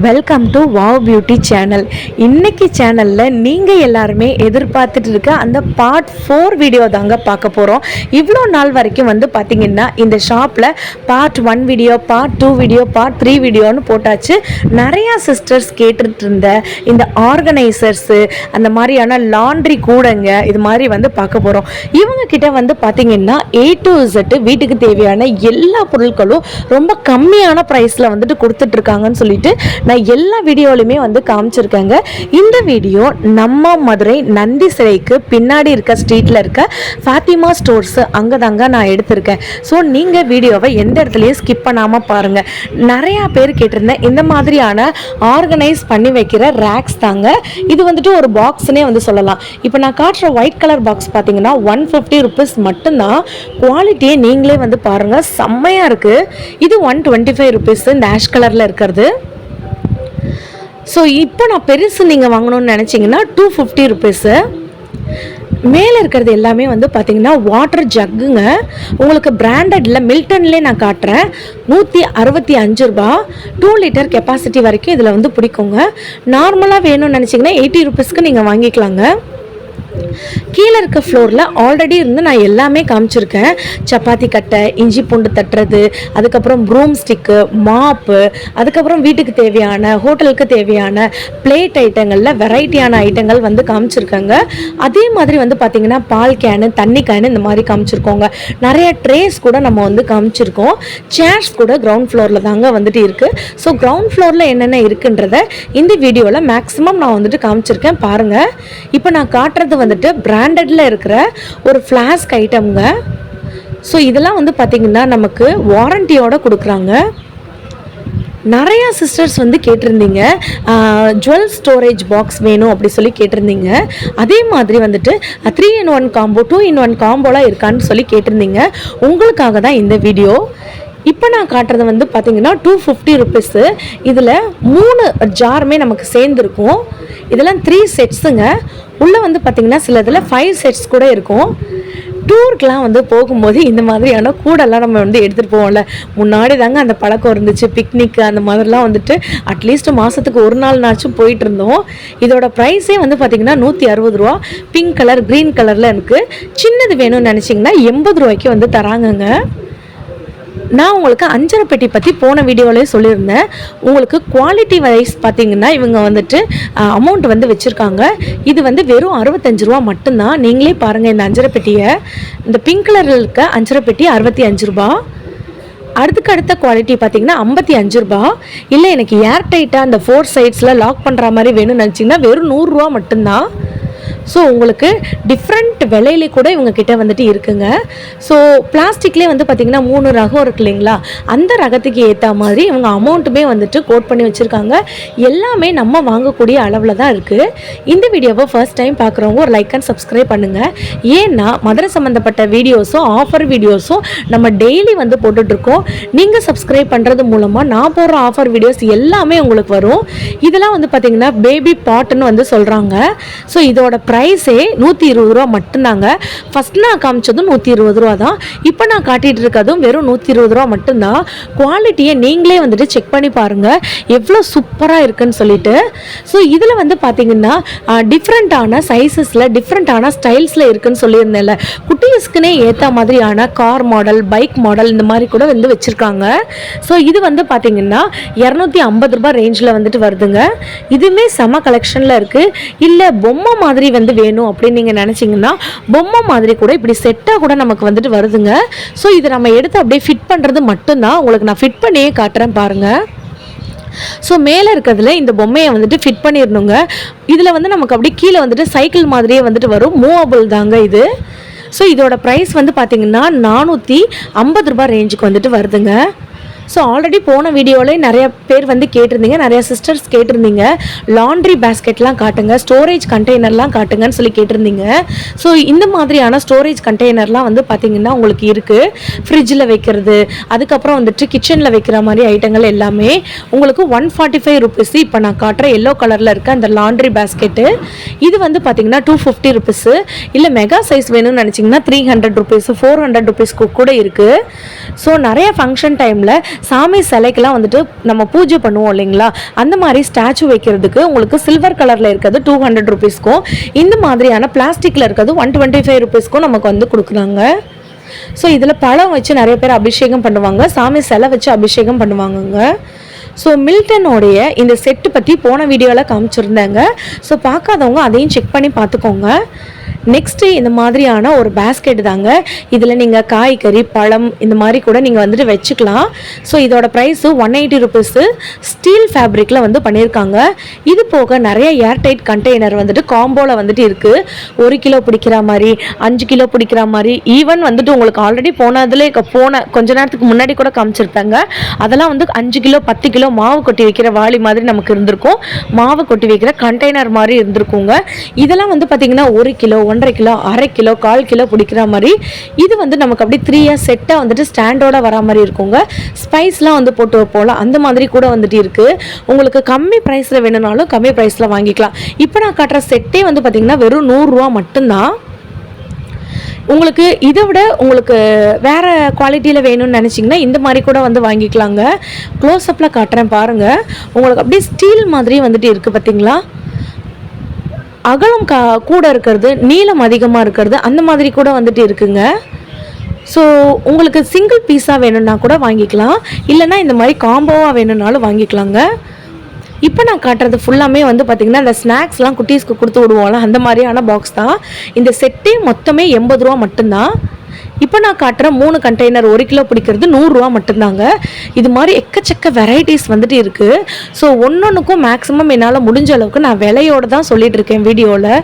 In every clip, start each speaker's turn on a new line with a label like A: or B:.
A: Welcome to wow beauty channel. இன்றைக்கி சேனலில் நீங்கள் எல்லாருமே எதிர்பார்த்துட்டு இருக்க அந்த பார்ட் 4 வீடியோ தாங்க பார்க்க போகிறோம். இவ்வளோ நாள் வரைக்கும் பார்த்திங்கன்னா இந்த ஷாப்பில் part 1 video, part 2 video, part 3 வீடியோன்னு போட்டாச்சு. நிறையா சிஸ்டர்ஸ் கேட்டுட்டு இருந்த இந்த ஆர்கனைசர்ஸு, அந்த மாதிரியான லாண்ட்ரி கூடங்க, இது மாதிரி பார்க்க போகிறோம். இவங்கக்கிட்ட பார்த்திங்கன்னா A to Z வீட்டுக்கு தேவையான எல்லா பொருட்களும் ரொம்ப கம்மியான ப்ரைஸில் கொடுத்துட்ருக்காங்கன்னு சொல்லிட்டு நான் எல்லா வீடியோலையுமே காமிச்சிருக்கேங்க. இந்த வீடியோ நம்ம மதுரை நந்தி சிலைக்கு பின்னாடி இருக்க ஸ்ட்ரீட்டில் இருக்க ஃபாத்திமா ஸ்டோர்ஸ் அங்கே தாங்க நான் எடுத்திருக்கேன். ஸோ நீங்கள் வீடியோவை எந்த இடத்துலையும் ஸ்கிப் பண்ணாமல் பாருங்கள். நிறையா பேர் கேட்டிருந்தேன் இந்த மாதிரியான ஆர்கனைஸ் பண்ணி வைக்கிற ரேக்ஸ் தாங்க. இது ஒரு பாக்ஸ்னே சொல்லலாம். இப்போ நான் காட்டுற ஒயிட் கலர் பாக்ஸ் பார்த்தீங்கன்னா 150 ருபீஸ் மட்டும்தான். குவாலிட்டியை நீங்களே பாருங்கள், செம்மையாக இருக்குது. இது 125 ருபீஸ் இந்த ஆஷ் கலரில் இருக்கிறது. ஸோ இப்போ நான் பெருசு நீங்கள் வாங்கணும்னு நினச்சிங்கன்னா 250 ருபீஸு. மேலே இருக்கிறது எல்லாமே பார்த்திங்கன்னா வாட்டர் ஜக்குங்க. உங்களுக்கு பிராண்டடில் மில்டன்லேயே நான் காட்டுறேன். 165 ரூபா. 2 லிட்டர் கெப்பாசிட்டி வரைக்கும் இதில் பிடிக்குங்க. நார்மலாக வேணும்னு நினச்சிங்கன்னா 80 ருபீஸ்க்கு நீங்கள் வாங்கிக்கலாங்க. கீழே இருக்க ஃப்ளோரில் ஆல்ரெடி நான் எல்லாமே காமிச்சிருக்கேன். சப்பாத்தி கட்டை, இஞ்சி பூண்டு தட்டுறது, அதுக்கப்புறம் ப்ரூம் ஸ்டிக்கு, மாப்பு, அதுக்கப்புறம் வீட்டுக்கு தேவையான, ஹோட்டலுக்கு தேவையான பிளேட் ஐட்டங்களில் வெரைட்டியான ஐட்டங்கள் காமிச்சிருக்கேங்க. அதே மாதிரி பார்த்திங்கன்னா பால் கேனு, தண்ணி கேனு, இந்த மாதிரி காமிச்சிருக்கோங்க. நிறைய ட்ரேஸ் கூட நம்ம காமிச்சிருக்கோம். சேர்ஸ் கூட கிரவுண்ட் ஃப்ளோரில் தாங்க இருக்குது. ஸோ கிரவுண்ட் ஃப்ளோரில் என்னென்ன இருக்குன்றத இந்த வீடியோவில் மேக்ஸிமம் நான் காமிச்சிருக்கேன் பாருங்கள். இப்போ நான் காட்டுறது பிராண்டட்ல இருக்கிற ஒரு ஃப்ளாஸ்க் ஐட்டம்ங்க. ஸோ இதெல்லாம் பார்த்தீங்கன்னா நமக்கு வாரண்டியோட கொடுக்குறாங்க. நிறையா சிஸ்டர்ஸ் கேட்டிருந்தீங்க ஜுவல் ஸ்டோரேஜ் பாக்ஸ் வேணும் அப்படி சொல்லி கேட்டிருந்தீங்க. அதே மாதிரி 3 in 1 காம்போ, 2 in 1 காம்போலாம் இருக்கான்னு சொல்லி கேட்டிருந்தீங்க. உங்களுக்காக தான் இந்த வீடியோ. இப்போ நான் காட்டுறது பார்த்தீங்கன்னா 250 ருபீஸு. இதில் 3 ஜாருமே நமக்கு சேர்ந்துருக்கும். இதெல்லாம் 3 செட்ஸுங்க. உள்ளே பார்த்திங்கன்னா சில இதில் 5 செட்ஸ் கூட இருக்கும். டூருக்கெலாம் போகும்போது இந்த மாதிரியான கூடெல்லாம் நம்ம எடுத்துகிட்டு போவோம்ல. முன்னாடி தாங்க அந்த பழக்கம் இருந்துச்சு. பிக்னிக்கு அந்த மாதிரிலாம் அட்லீஸ்ட் மாதத்துக்கு ஒரு நாள்னாச்சும் போயிட்டு இருந்தோம். இதோட ப்ரைஸே பார்த்திங்கன்னா 160 ரூபா. பிங்க் கலர், க்ரீன் கலரில் இருக்குது. சின்னது வேணும்னு நினச்சிங்கன்னா 80 ரூபாய்க்கு தராங்கங்க. நான் உங்களுக்கு அஞ்சரை பெட்டி பற்றி போன வீடியோவிலே சொல்லியிருந்தேன். உங்களுக்கு குவாலிட்டி வைஸ் பார்த்தீங்கன்னா இவங்க அமௌண்ட் வச்சுருக்காங்க. இது வெறும் 65 ரூபா மட்டும்தான். நீங்களே பாருங்கள் இந்த அஞ்சரை பெட்டியை. இந்த பிங்க் கலரில் இருக்க அஞ்சரை பெட்டி 65 ரூபா. அடுத்த குவாலிட்டி பார்த்தீங்கன்னா 55 ரூபா. இல்லை எனக்கு ஏர் டைட்டாக அந்த 4 சைட்ஸில் லாக் பண்ணுற மாதிரி வேணும்னு நினச்சிங்கன்னா வெறும் 100 ரூபா மட்டும்தான். ஸோ உங்களுக்கு டிஃப்ரெண்ட் விலையிலே கூட இவங்கக்கிட்ட இருக்குங்க. ஸோ பிளாஸ்டிக்லேயே பார்த்திங்கன்னா 3 ரகம் இருக்கு இல்லைங்களா, அந்த ரகத்துக்கு ஏற்ற மாதிரி இவங்க அமௌண்ட்டுமே கோட் பண்ணி வச்சுருக்காங்க. எல்லாமே நம்ம வாங்கக்கூடிய அளவில் தான் இருக்குது. இந்த வீடியோவை ஃபர்ஸ்ட் டைம் பார்க்குறவங்க ஒரு லைக் அண்ட் சப்ஸ்கிரைப் பண்ணுங்கள். ஏன்னா மதுரை சம்மந்தப்பட்ட வீடியோஸும் ஆஃபர் வீடியோஸும் நம்ம டெய்லி போட்டுட்ருக்கோம். நீங்கள் சப்ஸ்கிரைப் பண்ணுறது மூலமாக நான் போடுற ஆஃபர் வீடியோஸ் எல்லாமே உங்களுக்கு வரும். இதெல்லாம் பார்த்திங்கன்னா பேபி பாட்டுன்னு சொல்கிறாங்க. ஸோ இதோட ப்ரைஸே 120 ரூபா மட்டும்தாங்க. ஃபஸ்ட் நான் காமிச்சதும் 120 ரூபா தான். இப்போ நான் காட்டிகிட்டு இருக்கிறதும் வெறும் 120 ரூபா மட்டும்தான். குவாலிட்டியை நீங்களே செக் பண்ணி பாருங்கள் எவ்வளோ சூப்பராக இருக்குன்னு சொல்லிட்டு. ஸோ இதில் பார்த்தீங்கன்னா டிஃப்ரெண்ட்டான சைஸஸில், டிஃப்ரெண்ட்டான ஸ்டைல்ஸில் இருக்குன்னு சொல்லியிருந்தேன்ல. குட்டீஸ்க்குனே ஏற்ற மாதிரியான கார் மாடல், பைக் மாடல் இந்த மாதிரி கூட வச்சுருக்காங்க. ஸோ இது பார்த்தீங்கன்னா 250 ரூபா ரேஞ்சில் வருதுங்க. இதுவுமே செம கலெக்ஷனில் இருக்குது. இல்லை பொம்மை மாதிரி வேணும் அப்படின்னு நீங்கள் நினச்சிங்கன்னா பொம்மை மாதிரி கூட இப்படி செட்டாக கூட நமக்கு வருதுங்க. ஸோ இதை நம்ம எடுத்து அப்படியே ஃபிட் பண்ணுறது மட்டும்தான். உங்களுக்கு நான் ஃபிட் பண்ணியே காட்டுறேன் பாருங்கள். ஸோ மேலே இருக்கிறதுல இந்த பொம்மையை ஃபிட் பண்ணிடணுங்க. இதில் நமக்கு அப்படியே கீழே சைக்கிள் மாதிரியே வரும். மூவபிள் தாங்க இது. ஸோ இதோட ப்ரைஸ் பார்த்தீங்கன்னா 450 ரூபா ரேஞ்சுக்கு வருதுங்க. ஸோ ஆல்ரெடி போன வீடியோவிலே நிறைய பேர் கேட்டிருந்தீங்க, நிறைய சிஸ்டர்ஸ் கேட்டிருந்தீங்க லாண்ட்ரி பேஸ்கெட்லாம் காட்டுங்க, ஸ்டோரேஜ் கண்டெய்னர்லாம் காட்டுங்கன்னு சொல்லி கேட்டிருந்தீங்க. ஸோ இந்த மாதிரியான ஸ்டோரேஜ் கண்டெய்னர்லாம் பார்த்திங்கன்னா உங்களுக்கு இருக்குது. ஃப்ரிட்ஜில் வைக்கிறது, அதுக்கப்புறம் கிச்சனில் வைக்கிற மாதிரி ஐட்டங்கள் எல்லாமே உங்களுக்கு 145 ருபீஸ். இப்போ நான் காட்டுற எல்லோ கலரில் இருக்க அந்த லாண்ட்ரி பேஸ்கெட்டு இது பார்த்திங்கன்னா 250 ருபீஸு. இல்லை மெகா சைஸ் வேணும்னு நினச்சிங்கன்னா 300 ருபீஸ், 400 ருபீஸ்க்கு கூட இருக்குது. ஸோ நிறைய ஃபங்க்ஷன் டைமில் சாமி சிலைக்கெல்லாம் வந்துட்டு நம்ம பூஜை பண்ணுவோம் இல்லைங்களா, அந்த மாதிரி ஸ்டாச்சு வைக்கிறதுக்கு உங்களுக்கு சில்வர் கலரில் இருக்கிறது 200 ருபீஸ்க்கும், இந்த மாதிரியான பிளாஸ்டிக்கில் இருக்கிறது 125 ருபீஸ்க்கும் நமக்கு வந்து கொடுக்குறாங்க. ஸோ இதில் பழம் வச்சு நிறைய பேர் அபிஷேகம் பண்ணுவாங்க, சாமி சிலை வச்சு அபிஷேகம் பண்ணுவாங்கங்க. ஸோ மில்டனோடைய இந்த செட்டு பற்றி போன வீடியோவில் காமிச்சிருந்தாங்க. ஸோ பார்க்காதவங்க அதையும் செக் பண்ணி பார்த்துக்கோங்க. நெக்ஸ்ட்டு இந்த மாதிரியான ஒரு பேஸ்கெட் தாங்க. இதில் நீங்கள் காய்கறி பழம் இந்த மாதிரி கூட நீங்கள் வந்துட்டு வச்சுக்கலாம். ஸோ இதோட ப்ரைஸு 180 ருபீஸு. ஸ்டீல் ஃபேப்ரிக்கில் வந்து பண்ணியிருக்காங்க. இது போக நிறைய ஏர்டைட் கண்டெய்னர் வந்துட்டு காம்போவில் வந்துட்டு இருக்குது. 1 கிலோ பிடிக்கிற மாதிரி, 5 கிலோ பிடிக்கிற மாதிரி, ஈவன் வந்துட்டு உங்களுக்கு ஆல்ரெடி போன கொஞ்ச நேரத்துக்கு முன்னாடி கூட காமிச்சிருப்பாங்க. அதெல்லாம் வந்து 5 கிலோ 10 கிலோ மாவு கொட்டி வைக்கிற வாளி மாதிரி நமக்கு இருந்திருக்கும், மாவு கொட்டி வைக்கிற கண்டெய்னர் மாதிரி இருந்திருக்குங்க. இதெல்லாம் வந்து பார்த்திங்கன்னா 1 கிலோ 1.5 கிலோ 1/2 கிலோ 1/4 கிலோ பிடிக்கிற மாதிரி. இது வந்து நமக்கு அப்படியே 3 இயர்ஸ் செட்டாக வந்துட்டு ஸ்டாண்டோட வர மாதிரி இருக்குங்க. ஸ்பைஸ்லாம் வந்து போட்டு வைப்போம்ல, அந்த மாதிரி கூட வந்துட்டு இருக்குது. உங்களுக்கு கம்மி ப்ரைஸில் வேணும்னாலும் கம்மி ப்ரைஸில் வாங்கிக்கலாம். இப்போ நான் காட்டுற செட்டே வந்து பார்த்திங்கன்னா வெறும் 100 ரூபா மட்டும்தான். உங்களுக்கு இதை விட உங்களுக்கு வேறு குவாலிட்டியில் வேணும்னு நினச்சிங்கன்னா இந்த மாதிரி கூட வந்து வாங்கிக்கலாங்க. க்ளோஸ்அப்பில் காட்டுறேன் பாருங்கள். உங்களுக்கு அப்படியே ஸ்டீல் மாதிரி வந்துட்டு இருக்குது பார்த்தீங்களா, அகலம் கூட இருக்கிறது, நீளம் அதிகமாக இருக்கிறது, அந்த மாதிரி கூட வந்துட்டு இருக்குங்க. ஸோ உங்களுக்கு சிங்கிள் பீஸாக வேணும்னா கூட வாங்கிக்கலாம், இல்லைனா இந்த மாதிரி காம்போவாக வேணும்னாலும் வாங்கிக்கலாங்க. இப்போ நான் காட்டுறது ஃபுல்லாமே வந்து பார்த்திங்கன்னா இந்த ஸ்நாக்ஸ்லாம் குட்டீஸ்க்கு கொடுத்து விடுவோம்ல, அந்த மாதிரியான பாக்ஸ் தான். இந்த செட்டே மொத்தமே 80 ரூபா மட்டும்தான். இப்போ நான் காட்டுற 3 கண்டெய்னர் 1 கிலோ பிடிக்கிறது 100 ரூபா மட்டும்தாங்க. இது மாதிரி எக்கச்சக்க வெரைட்டிஸ் வந்துட்டு இருக்குது. ஸோ ஒன்னொன்றுக்கும் மேக்ஸிமம் என்னால் முடிஞ்ச அளவுக்கு நான் விலையோடு தான் சொல்லிட்டு இருக்கேன் வீடியோவில்.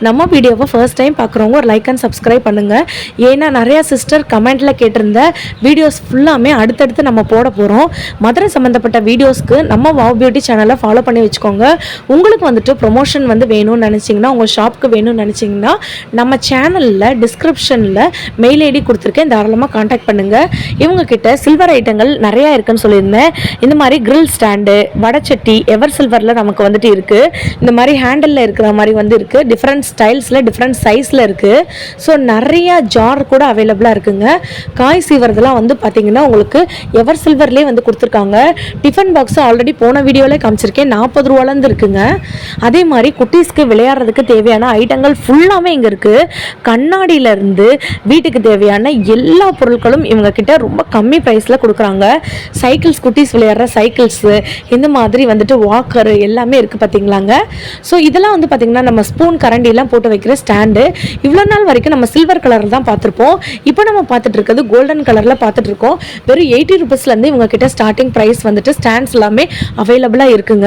A: நம்ம வீடியோவை ஃபர்ஸ்ட் டைம் பார்க்குறவங்க ஒரு லைக் அண்ட் சப்ஸ்கிரைப் பண்ணுங்கள். ஏன்னா நிறையா சிஸ்டர் கமெண்ட்டில் கேட்டிருந்த வீடியோஸ் ஃபுல்லாமே அடுத்தடுத்து நம்ம போட போகிறோம். மதுரை சம்மந்தப்பட்ட வீடியோஸ்க்கு நம்ம வாவ் பியூட்டி சேனலை ஃபாலோ பண்ணி வச்சுக்கோங்க. உங்களுக்கு வந்துட்டு ப்ரொமோஷன் வந்து வேணும்னு நினச்சிங்கன்னா, உங்கள் ஷாப்புக்கு வேணும்னு நினச்சிங்கன்னா நம்ம சேனலில் டிஸ்கிரிப்ஷனில் மெயில் ஐடி கொடுத்துருக்கேன், தாராளமாக காண்டாக்ட் பண்ணுங்கள். இவங்க கிட்ட சில்வர் ஐட்டங்கள் நிறையா இருக்குன்னு சொல்லியிருந்தேன். இந்த மாதிரி கிரில் ஸ்டாண்டு, வடச்சட்டி எவர் சில்வரில் நமக்கு வந்துட்டு இருக்குது. இந்த மாதிரி ஹேண்டலில் இருக்கிற மாதிரி வந்து இருக்குது. டிஃப்ரெண்ட் ஸ்டைல்ஸில் டிஃப்ரெண்ட் சைஸில் இருக்குது. ஸோ நிறையா ஜார் கூட அவைலபிளாக இருக்குங்க. காய் சீவரதெல்லாம் வந்து பார்த்திங்கன்னா உங்களுக்கு எவர் சில்வர்லேயே வந்து கொடுத்துருக்காங்க. டிஃபன் பாக்ஸு ஆல்ரெடி போன வீடியோவிலே காமிச்சிருக்கேன், 40 ரூபாலேருந்து இருக்குங்க. அதே மாதிரி குட்டீஸ்க்கு விளையாடுறதுக்கு தேவையான ஐட்டங்கள் ஃபுல்லாமே இங்கே இருக்குது. கண்ணாடியிலேருந்து வீட்டுக்கு தேவையான எல்லா பொருட்களும் இவங்க கிட்ட ரொம்ப கம்மி ப்ரைஸில் கொடுக்குறாங்க. சைக்கிள்ஸ், குட்டீஸ் விளையாடுற சைக்கிள்ஸு, இந்த மாதிரி வந்துட்டு வாக்கரு எல்லாமே இருக்குது பார்த்தீங்களாங்க. ஸோ இதெல்லாம் வந்து பார்த்திங்கன்னா நம்ம ஸ்பூன் கரண்டிலாம் போட்டு வைக்கிற ஸ்டாண்டு. இவ்வளோ நாள் வரைக்கும் நம்ம சில்வர் கலரில் தான் பார்த்துருப்போம். இப்போ நம்ம பார்த்துட்டு இருக்கிறது கோல்டன் கலரில் பார்த்துட்ருக்கோம். வெறும் 80 ருபீஸ்லேருந்து இவங்க கிட்ட ஸ்டார்டிங் ப்ரைஸ் வந்துட்டு ஸ்டாண்ட்ஸ் எல்லாமே அவைலபிளாக இருக்குங்க.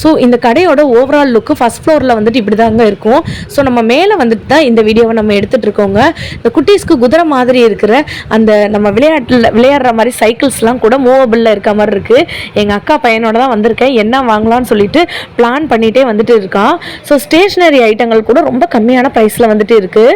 A: ஸோ இந்த கடையோட ஓவரால் லுக்கு ஃபஸ்ட் ஃப்ளோரில் வந்துட்டு இப்படி தாங்க இருக்கும். ஸோ நம்ம மேலே வந்துட்டு தான் இந்த வீடியோவை நம்ம எடுத்துகிட்டு இருக்கோங்க. இந்த குட்டீஸ்க்கு குதிரை மாதிரி இருக்கிற அந்த நம்ம விளையாடுற மாதிரி சைக்கிள்ஸ்லாம் கூட மூவபிளில் இருக்க மாதிரி இருக்குது. எங்கள் அக்கா பையனோட தான் வந்திருக்கேன், என்ன வாங்கலாம்னு சொல்லிட்டு பிளான் பண்ணிகிட்டே வந்துட்டு இருக்கான். ஸோ ஸ்டேஷ்னரி ஐட்டங்கள் கூட ரொம்ப கம்மியான ப்ரைஸில் வந்துட்டு இருக்குது.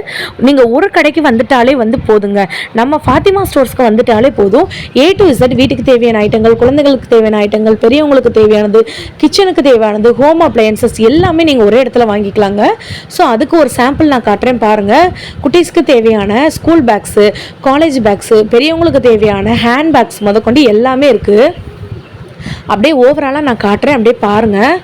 A: நீங்கள் ஒரு கடைக்கு வந்துட்டாலே வந்து போதுங்க, நம்ம ஃபாத்திமா ஸ்டோர்ஸ்க்கு வந்துட்டாலே போதும். A to Z வீட்டுக்கு தேவையான ஐட்டங்கள், குழந்தைகளுக்கு தேவையான ஐட்டங்கள், பெரியவங்களுக்கு தேவையானது, கிச்சனுக்கு தேவையானது, ஹோம் அப்ளையன்சஸ் எல்லாமே நீங்கள் ஒரே இடத்துல வாங்கிக்கலாங்க. ஸோ அதுக்கு ஒரு சாம்பிள் நான் காட்டுறேன் பாருங்கள். குட்டீஸ்க்கு தேவையான ஸ்கூல் பேக்ஸு, காலேஜ் பேக்ஸு, பெரியவங்களுக்கு தேவையான ஹேண்ட் பேக்ஸ் முதற்கொண்டு எல்லாமே இருக்குது. அப்படியே ஓவராலாக நான் காட்டுறேன், அப்படியே பாருங்கள்.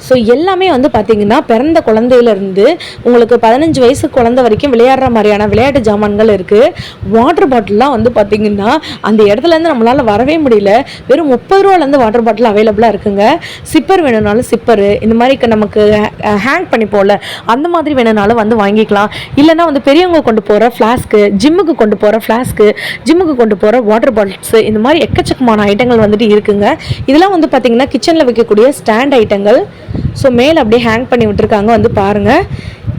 A: ஸோ எல்லாமே வந்து பார்த்திங்கன்னா பிறந்த குழந்தையிலேருந்து உங்களுக்கு 15 வயசு குழந்தை வரைக்கும் விளையாடுற மாதிரியான விளையாட்டு ஜாமான்கள் இருக்குது. வாட்டர் பாட்டில்லாம் வந்து பார்த்திங்கன்னா அந்த இடத்துலேருந்து நம்மளால் வரவே முடியல. வெறும் 30 ரூபாலேருந்து வாட்டர் பாட்டில் அவைலபிளாக இருக்குங்க. சிப்பர் வேணும்னாலும் சிப்பரு, இந்த மாதிரி நமக்கு ஹேங் பண்ணி போகல அந்த மாதிரி வேணும்னாலும் வந்து வாங்கிக்கலாம். இல்லைனா வந்து பெரியவங்க கொண்டு போகிற ஃப்ளாஸ்க்கு, ஜிம்முக்கு கொண்டு போகிற ஃப்ளாஸ்க்கு, ஜிம்முக்கு கொண்டு போகிற வாட்டர் பாட்டில்ஸு, இந்த மாதிரி எக்கச்சக்கமான ஐட்டங்கள் வந்துட்டு இருக்குங்க. இதெல்லாம் வந்து பார்த்திங்கன்னா கிச்சனில் வைக்கக்கூடிய ஸ்டாண்ட் ஐட்டங்கள். ஸோ மேலே அப்படியே ஹேங் பண்ணி விட்டுருக்காங்க, வந்து பாருங்கள்.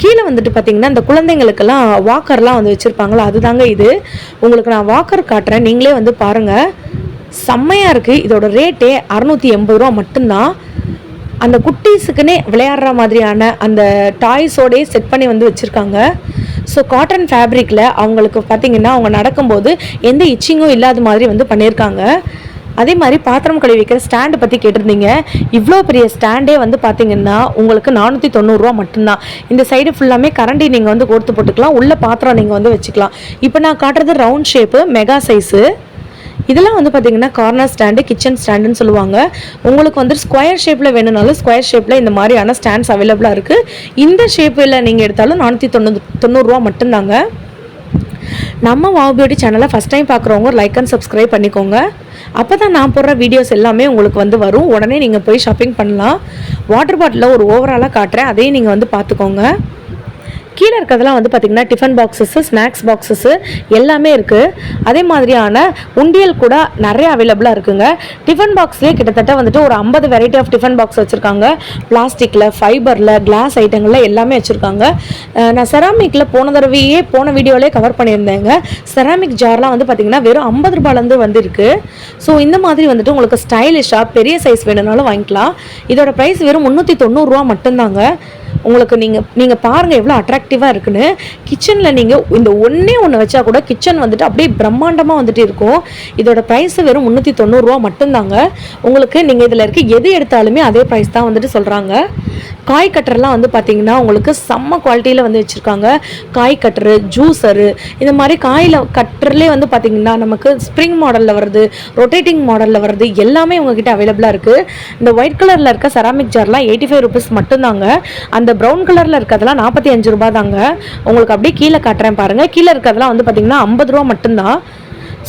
A: கீழே வந்துட்டு பார்த்திங்கன்னா இந்த குழந்தைங்களுக்கெல்லாம் வாக்கர்லாம் வந்து வச்சுருப்பாங்களா, அதுதாங்க இது. உங்களுக்கு நான் வாக்கர் காட்டுறேன், நீங்களே வந்து பாருங்கள். செம்மையாக இருக்குது. இதோட ரேட்டே 680 ரூபா மட்டும்தான். அந்த குட்டீஸுக்குன்னே விளையாடுற மாதிரியான அந்த டாய்ஸோடே செட் பண்ணி வந்து வச்சுருக்காங்க. ஸோ காட்டன் ஃபேப்ரிக்கில் அவங்களுக்கு பார்த்திங்கன்னா அவங்க நடக்கும்போது எந்த இச்சிங்கும் இல்லாத மாதிரி வந்து பண்ணியிருக்காங்க. அதே மாதிரி பாத்திரம் கழுவி வைக்கிற ஸ்டாண்டு பற்றி கேட்டிருந்தீங்க. இவ்வளோ பெரிய ஸ்டாண்டே வந்து பார்த்திங்கன்னா உங்களுக்கு 490 ரூபா மட்டும்தான். இந்த சைடு ஃபுல்லாமே கரண்டி நீங்கள் வந்து கோர்த்து போட்டுக்கலாம், உள்ள பாத்திரம் நீங்கள் வந்து வச்சுக்கலாம். இப்போ நான் காட்டுறது ரவுண்ட் ஷேப்பு மெகா சைஸு. இதெல்லாம் வந்து பார்த்திங்கன்னா கார்னர் ஸ்டாண்டு, கிச்சன் ஸ்டாண்டுன்னு சொல்லுவாங்க. உங்களுக்கு வந்து ஸ்கொயர் ஷேப்பில் வேணும்னாலும் ஸ்கொயர் ஷேப்பில் இந்த மாதிரியான ஸ்டாண்ட்ஸ் அவைலபிளாக இருக்குது. இந்த ஷேப்பில் நீங்கள் எடுத்தாலும் 490 மட்டும்தாங்க. நம்ம வாவ் பியூட்டி சேனலை ஃபஸ்ட் டைம் பார்க்குறவங்க லைக் அண்ட் சப்ஸ்கிரைப் பண்ணிக்கோங்க. அப்போ தான் நான் போடுற வீடியோஸ் எல்லாமே உங்களுக்கு வந்து வரும். உடனே நீங்கள் போய் ஷாப்பிங் பண்ணலாம். வாட்டர் பாட்டிலில் ஒரு ஓவராலாக காட்டுறேன், அதையும் நீங்கள் வந்து பார்த்துக்கோங்க. கீழே இருக்கிறதெல்லாம் வந்து பார்த்திங்கன்னா டிஃபன் பாக்ஸஸ்ஸு, ஸ்நாக்ஸ் பாக்ஸஸ்ஸு எல்லாமே இருக்குது. அதே மாதிரியான உண்டியல் கூட நிறைய அவைலபிளாக இருக்குங்க. டிஃபன் பாக்ஸ்லேயே கிட்டத்தட்ட வந்துட்டு ஒரு 50 வெரைட்டி ஆஃப் டிஃபன் பாக்ஸ் வச்சுருக்காங்க. பிளாஸ்டிக்கில், ஃபைபரில், கிளாஸ் ஐட்டங்களில் எல்லாமே வச்சுருக்காங்க. நான் செராமிக்கில் போன வீடியோவிலே கவர் பண்ணியிருந்தேங்க. செராமிக் ஜார்லாம் வந்து பார்த்திங்கன்னா வெறும் 50 ரூபாயிலேருந்து வந்து இருக்குது. ஸோ இந்த மாதிரி வந்துட்டு உங்களுக்கு ஸ்டைலிஷாக பெரிய சைஸ் வேணும்னாலும் வாங்கிக்கலாம். இதோட ப்ரைஸ் வெறும் 390 மட்டும்தாங்க. உங்களுக்கு நீங்கள் பாருங்கள் எவ்வளோ அட்ராக்டிவாக இருக்குன்னு. கிச்சனில் நீங்கள் இந்த ஒன்று வச்சா கூட கிச்சன் வந்துட்டு அப்படியே பிரம்மாண்டமாக வந்துட்டு இருக்கும். இதோட ப்ரைஸ் வெறும் 390 மட்டும்தாங்க. உங்களுக்கு நீங்கள் இதில் இருக்க எது எடுத்தாலுமே அதே ப்ரைஸ் தான் வந்துட்டு சொல்கிறாங்க. காய் கட்டர்லாம் வந்து பார்த்திங்கன்னா உங்களுக்கு செம்ம குவாலிட்டியில் வந்து வச்சுருக்காங்க. காய் கட்டரு, ஜூஸரு, இந்த மாதிரி காயில் கட்டர்லேயே வந்து பார்த்திங்கன்னா நமக்கு ஸ்ப்ரிங் மாடலில் வருது, ரொட்டேட்டிங் மாடலில் வருது, எல்லாமே உங்ககிட்ட அவைலபிளாக இருக்குது. இந்த ஒயிட் கலரில் இருக்க செராமிக் ஜார்லாம் 85 ருபீஸ் மட்டும்தாங்க. அந்த ப்ரௌன் கலரில் இருக்கிறதெல்லாம் 45 ரூபா தாங்க. உங்களுக்கு அப்படியே கீழே காட்டுறேன் பாருங்கள். கீழே இருக்கிறதெல்லாம் வந்து பார்த்திங்கன்னா 50 ரூபா மட்டும்தான்.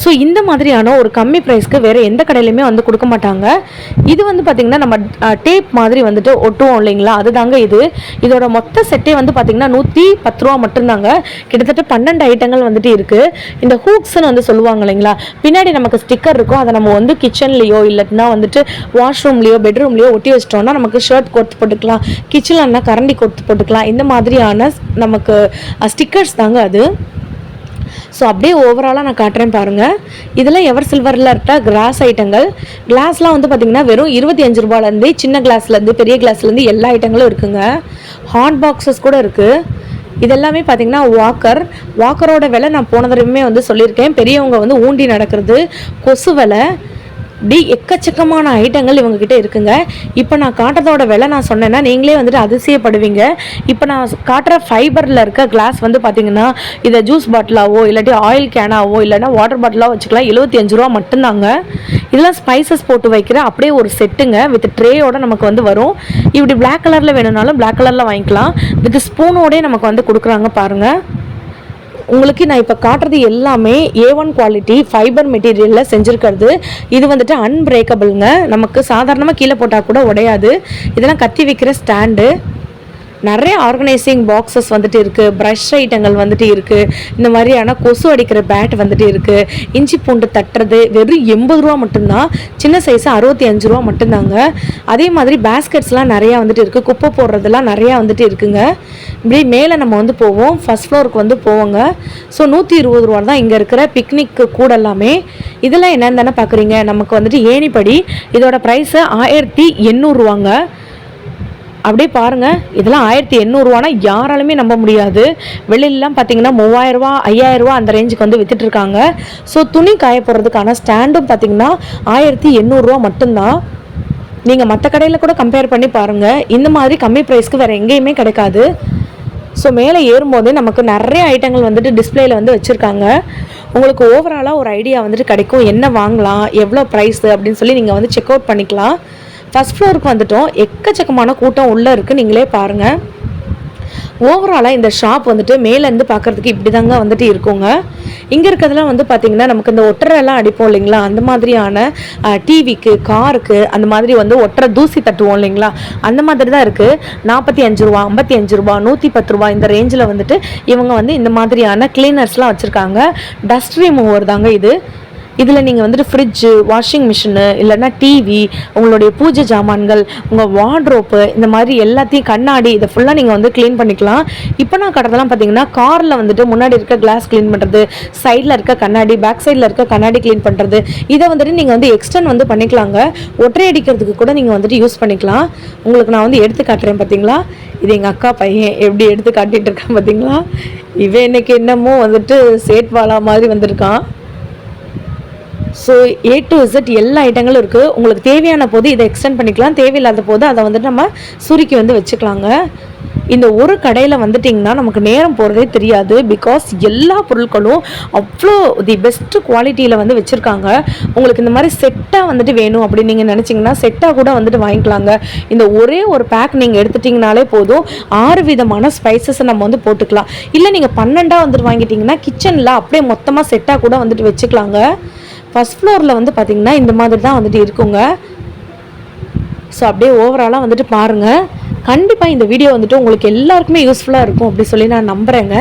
A: ஸோ இந்த மாதிரியான ஒரு கம்மி ப்ரைஸ்க்கு வேறு எந்த கடையிலையுமே வந்து கொடுக்க மாட்டாங்க. இது வந்து பார்த்திங்கன்னா நம்ம டேப் மாதிரி வந்துட்டு ஒட்டுவோம் இல்லைங்களா, அதுதாங்க இது. இதோட மொத்த செட்டே வந்து பார்த்திங்கன்னா 110 ரூபா மட்டும்தாங்க. கிட்டத்தட்ட 12 ஐட்டங்கள் வந்துட்டு இருக்குது. இந்த ஹூக்ஸ்ன்னு வந்து சொல்லுவாங்க இல்லைங்களா, பின்னாடி நமக்கு ஸ்டிக்கர் இருக்கும். அதை நம்ம வந்து கிச்சன்லேயோ இல்லைன்னா வந்துட்டு வாஷ்ரூம்லேயோ பெட்ரூம்லேயோ ஒட்டி வச்சிட்டோம்னா நமக்கு ஷர்ட் கோர்த்து போட்டுக்கலாம், கிச்சன்லன்னா கரண்டி கோர்த்து போட்டுக்கலாம். இந்த மாதிரியான நமக்கு ஸ்டிக்கர்ஸ் தாங்க அது. ஸோ அப்படியே ஓவராலாக நான் காட்டுறேன் பாருங்கள். இதெல்லாம் எவர் சில்வரில் இருக்க கிளாஸ் ஐட்டங்கள். கிளாஸ்லாம் வந்து பார்த்திங்கன்னா வெறும் 25 ரூபாயிலேருந்து சின்ன கிளாஸ்லேருந்து பெரிய கிளாஸ்லேருந்து எல்லா ஐட்டங்களும் இருக்குங்க. ஹாட் பாக்ஸஸ் கூட இருக்குது. இதெல்லாமே பார்த்திங்கன்னா வாக்கரோட விலை நான் போன தடவையுமே வந்து சொல்லியிருக்கேன். பெரியவங்க வந்து ஊண்டி நடக்கிறது, கொசு விலை, இப்படி எக்கச்சக்கமான ஐட்டங்கள் இவங்ககிட்ட இருக்குங்க. இப்போ நான் காட்டுறதோட விலை நான் சொன்னேன்னா நீங்களே வந்துட்டு அதிசயப்படுவீங்க. இப்போ நான் காட்டுற ஃபைபரில் இருக்க கிளாஸ் வந்து பார்த்திங்கன்னா இதை ஜூஸ் பாட்டிலாவோ இல்லாட்டி ஆயில் கேனாவோ இல்லைன்னா வாட்டர் பாட்டிலாவோ வச்சுக்கலாம். 75 ரூபா மட்டும்தாங்க. இதெல்லாம் ஸ்பைசஸ் போட்டு வைக்கிற அப்படியே ஒரு செட்டுங்க. வித் ட்ரேயோட நமக்கு வந்து வரும். இப்படி பிளாக் கலரில் வேணும்னாலும் பிளாக் கலரில் வாங்கிக்கலாம். வித் ஸ்பூனோடே நமக்கு வந்து கொடுக்குறாங்க பாருங்கள். உங்களுக்கு நான் இப்போ காட்டுறது எல்லாமே A1 குவாலிட்டி ஃபைபர் மெட்டீரியலில் செஞ்சுருக்கிறது. இது வந்துட்டு அன்பிரேக்கபிள்ங்க. நமக்கு சாதாரணமாக கீழே போட்டால் கூட உடையாது. இதெல்லாம் கத்தி வைக்கிற ஸ்டாண்டு. நிறைய ஆர்கனைசிங் பாக்ஸஸ் வந்துட்டு இருக்குது. ப்ரஷ் ஐட்டங்கள் வந்துட்டு இருக்குது. இந்த மாதிரியான கொசு அடிக்கிற பேட் வந்துட்டு இருக்குது. இஞ்சி பூண்டு தட்டுறது வெறும் 80 ரூபா மட்டும்தான். சின்ன சைஸு 65 ரூபா மட்டும்தாங்க. அதே மாதிரி பேஸ்கெட்ஸ்லாம் நிறையா வந்துட்டு இருக்குது. குப்பை போடுறதுலாம் நிறையா வந்துட்டு இருக்குங்க. இப்படி மேலே நம்ம வந்து போவோம், ஃபஸ்ட் ஃப்ளோருக்கு வந்து போவோங்க. ஸோ 120 ரூபா தான் இங்கே இருக்கிற பிக்னிக்கு கூட எல்லாமே. இதெல்லாம் என்னென்னு தானே பார்க்குறீங்க, நமக்கு வந்துட்டு ஏணிப்படி. இதோட ப்ரைஸு 1800 ரூபாங்க. அப்படியே பாருங்கள், இதெல்லாம் 1800 ரூபானா யாராலுமே நம்ப முடியாது. வெளியிலலாம் பார்த்தீங்கன்னா 3000 ரூபா 5000 ரூபா அந்த ரேஞ்சுக்கு வந்து விற்றுட்ருக்காங்க. ஸோ துணி காய போடுறதுக்கான ஸ்டாண்டும் பார்த்தீங்கன்னா 1800 ரூபா மட்டும்தான். நீங்கள் மற்ற கடையில் கூட கம்பேர் பண்ணி பாருங்கள். இந்த மாதிரி கம்மி ப்ரைஸ்க்கு வேறு எங்கேயுமே கிடைக்காது. ஸோ மேலே ஏறும்போதே நமக்கு நிறைய ஐட்டங்கள் வந்துட்டு டிஸ்பிளேயில் வந்து வச்சுருக்காங்க. உங்களுக்கு ஓவராலாக ஒரு ஐடியா வந்துட்டு கிடைக்கும், என்ன வாங்கலாம், எவ்வளோ ப்ரைஸு அப்படின்னு சொல்லி நீங்கள் வந்து செக் அவுட் பண்ணிக்கலாம். ஃபஸ்ட் ஃப்ளோருக்கு வந்துட்டோம். எக்கச்சக்கமான கூட்டம் உள்ளே இருக்குது, நீங்களே பாருங்கள். ஓவராலாக இந்த ஷாப் வந்துட்டு மேலேருந்து பார்க்குறதுக்கு இப்படி தாங்க வந்துட்டு இருக்குங்க. இங்கே இருக்கிறதுலாம் வந்து பார்த்திங்கன்னா நமக்கு இந்த ஒட்டரெல்லாம் அடிப்போம் இல்லைங்களா, அந்த மாதிரியான டிவிக்கு, காருக்கு அந்த மாதிரி வந்து ஒட்டரை தூசி தட்டுவோம் இல்லைங்களா, அந்த மாதிரி தான் இருக்குது. 45 ரூபா 55 ரூபா 110 ரூபா இந்த ரேஞ்சில் வந்துட்டு இவங்க வந்து இந்த மாதிரியான கிளீனர்ஸ்லாம் வச்சுருக்காங்க. டஸ்ட் ரிமூவர் தாங்க இது. இதில் நீங்கள் வந்துட்டு ஃப்ரிட்ஜு, வாஷிங் மிஷினு, இல்லைன்னா டிவி, உங்களுடைய பூஜை ஜாமான்கள், உங்கள் வார்ட்ரோப்பு, இந்த மாதிரி எல்லாத்தையும், கண்ணாடி, இதை ஃபுல்லாக நீங்கள் வந்து க்ளீன் பண்ணிக்கலாம். இப்போ நான் கட்டுறதெல்லாம் பார்த்தீங்கன்னா காரில் வந்துட்டு முன்னாடி இருக்க கிளாஸ் க்ளீன் பண்ணுறது, சைடில் இருக்க கண்ணாடி, பேக் சைடில் இருக்க கண்ணாடி க்ளீன் பண்ணுறது, இதை வந்துட்டு நீங்கள் வந்து எக்ஸ்டெண்ட் வந்து பண்ணிக்கலாங்க. ஒற்றை அடிக்கிறதுக்கு கூட நீங்கள் வந்துட்டு யூஸ் பண்ணிக்கலாம். உங்களுக்கு நான் வந்து எடுத்து காட்டுறேன் பார்த்தீங்களா. இது எங்கள் அக்கா பையன் எப்படி எடுத்து காட்டிகிட்டு இருக்கான் பார்த்தீங்களா. இவன் இன்னைக்கு என்னமோ வந்துட்டு சேட்வாலா மாதிரி வந்திருக்கான். ஸோ A to Z எல்லா ஐட்டங்களும் இருக்குது. உங்களுக்கு தேவையான போது இதை எக்ஸ்டெண்ட் பண்ணிக்கலாம், தேவையில்லாத போது அதை வந்துட்டு நம்ம சுருக்கி வந்து வச்சுக்கலாங்க. இந்த ஒரு கடையில் வந்துட்டிங்கன்னா நமக்கு நேரம் போகிறதே தெரியாது. பிகாஸ் எல்லா பொருட்களும் அவ்வளோ தி பெஸ்ட் குவாலிட்டியில் வந்து வச்சுருக்காங்க. உங்களுக்கு இந்த மாதிரி செட்டாக வந்துட்டு வேணும் அப்படின்னு நீங்கள் நினச்சிங்கன்னா செட்டாக கூட வந்துட்டு வாங்கிக்கலாங்க. இந்த ஒரே ஒரு பேக் நீங்கள் எடுத்துட்டிங்கனாலே போதும், 6 விதமான ஸ்பைசஸை நம்ம வந்து போட்டுக்கலாம். இல்லை நீங்கள் 12 வந்துட்டு வாங்கிட்டிங்கன்னா கிச்சனில் அப்படியே மொத்தமாக செட்டாக கூட வந்துட்டு வச்சுக்கலாங்க. ஃபர்ஸ்ட் ஃப்ளோரில் வந்து பார்த்திங்கன்னா இந்த மாதிரி தான் வந்துட்டு இருக்குங்க. ஸோ அப்படியே ஓவராலாக வந்துட்டு பாருங்கள். கண்டிப்பாக இந்த வீடியோ வந்துட்டு உங்களுக்கு எல்லாருக்குமே யூஸ்ஃபுல்லாக இருக்கும் அப்படி சொல்லி நான் நம்புகிறேங்க.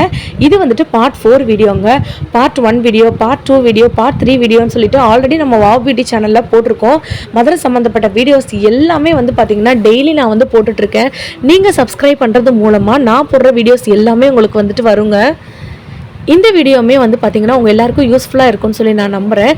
A: இது வந்துட்டு பார்ட் 4 வீடியோங்க. Part 1 video, part 2 video, part 3 வீடியோன்னு சொல்லிட்டு ஆல்ரெடி நம்ம வாவ் பியூட்டி சேனலில் போட்டிருக்கோம். மதுரை சம்மந்தப்பட்ட வீடியோஸ் எல்லாமே வந்து பார்த்திங்கன்னா டெய்லி நான் வந்து போட்டுட்ருக்கேன். நீங்கள் சப்ஸ்கிரைப் பண்ணுறது மூலமாக நான் போடுற வீடியோஸ் எல்லாமே உங்களுக்கு வந்துட்டு வருங்க. இந்த வீடியோவுமே வந்து பார்த்திங்கன்னா உங்கள் எல்லாருக்கும் யூஸ்ஃபுல்லாக இருக்கும்னு சொல்லி நான் நம்புகிறேன்.